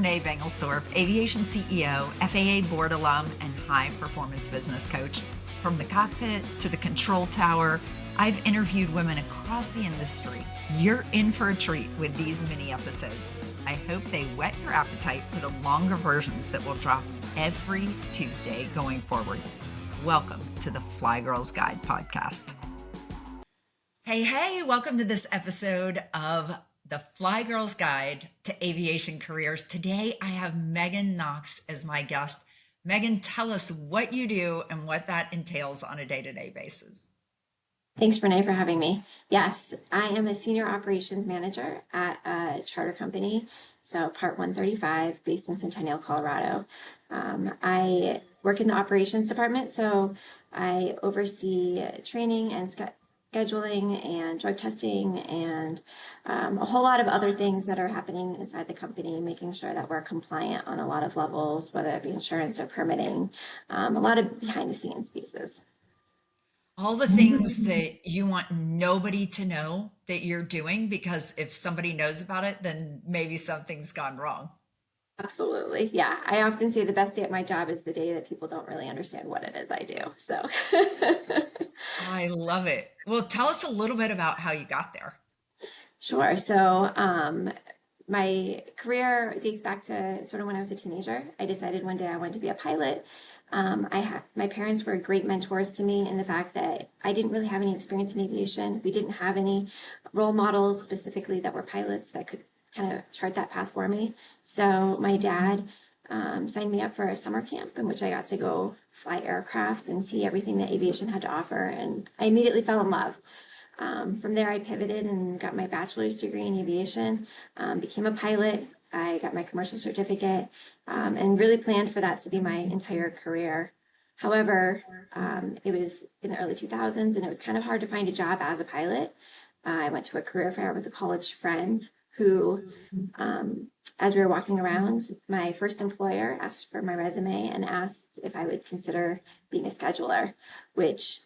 René Aviation CEO, FAA board alum, and high performance business coach. From the cockpit to the control tower, I've interviewed women across the industry. You're in for a treat with these mini episodes. I hope they whet your appetite for the longer versions that will drop every Tuesday going forward. Welcome to the Fly Girls Guide podcast. Hey, welcome to this episode of the Fly Girls Guide to Aviation Careers. Today, I have Megan Knox as my guest. Megan, tell us what you do and what that entails on a day-to-day basis. Thanks, René, for having me. Yes, I am a senior operations manager at a charter company, so Part 135, based in Centennial, Colorado. I work in the operations department, so I oversee training and scheduling and drug testing and a whole lot of other things that are happening inside the company, making sure that we're compliant on a lot of levels, whether it be insurance or permitting, a lot of behind the scenes pieces. All the things that you want nobody to know that you're doing, because if somebody knows about it, then maybe something's gone wrong. Absolutely. Yeah. I often say the best day at my job is the day that people don't really understand what it is I do. So I love it. Well, tell us a little bit about how you got there. Sure. So my career dates back to sort of when I was a teenager. I decided one day I wanted to be a pilot. My parents were great mentors to me in the fact that I didn't really have any experience in aviation. We didn't have any role models specifically that were pilots that could kind of chart that path for me. So my dad signed me up for a summer camp in which I got to go fly aircraft and see everything that aviation had to offer. And I immediately fell in love. From there, I pivoted and got my bachelor's degree in aviation, became a pilot. I got my commercial certificate and really planned for that to be my entire career. However, it was in the early 2000s and it was kind of hard to find a job as a pilot. I went to a career fair with a college friend who, as we were walking around, my first employer asked for my resume and asked if I would consider being a scheduler, which,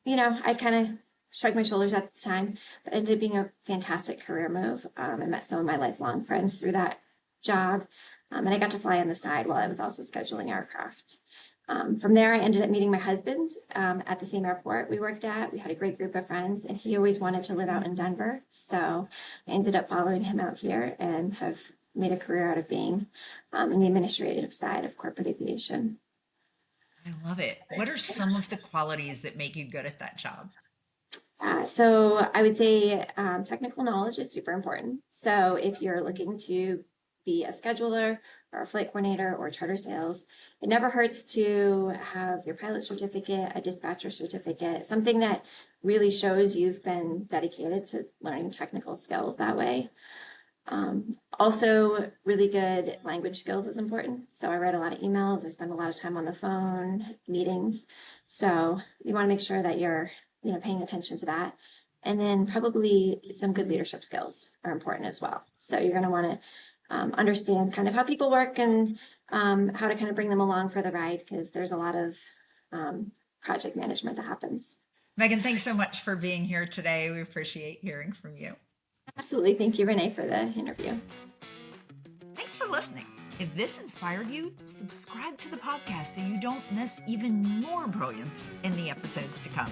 I kind of shrugged my shoulders at the time, but ended up being a fantastic career move. I met some of my lifelong friends through that job, and I got to fly on the side while I was also scheduling aircraft. From there, I ended up meeting my husband at the same airport we worked at. We had a great group of friends, and he always wanted to live out in Denver. So I ended up following him out here and have made a career out of being in the administrative side of corporate aviation. I love it. What are some of the qualities that make you good at that job? So I would say technical knowledge is super important. So if you're looking to be a scheduler or a flight coordinator or charter sales, it never hurts to have your pilot certificate, a dispatcher certificate, something that really shows you've been dedicated to learning technical skills that way. Also, really good language skills is important. So I write a lot of emails. I spend a lot of time on the phone, meetings. So you want to make sure that you're paying attention to that. And then probably some good leadership skills are important as well. So you're going to want to understand kind of how people work and how to kind of bring them along for the ride, because there's a lot of project management that happens. Megan, thanks so much for being here today. We appreciate hearing from you. Absolutely. Thank you, René, for the interview. Thanks for listening. If this inspired you, subscribe to the podcast so you don't miss even more brilliance in the episodes to come.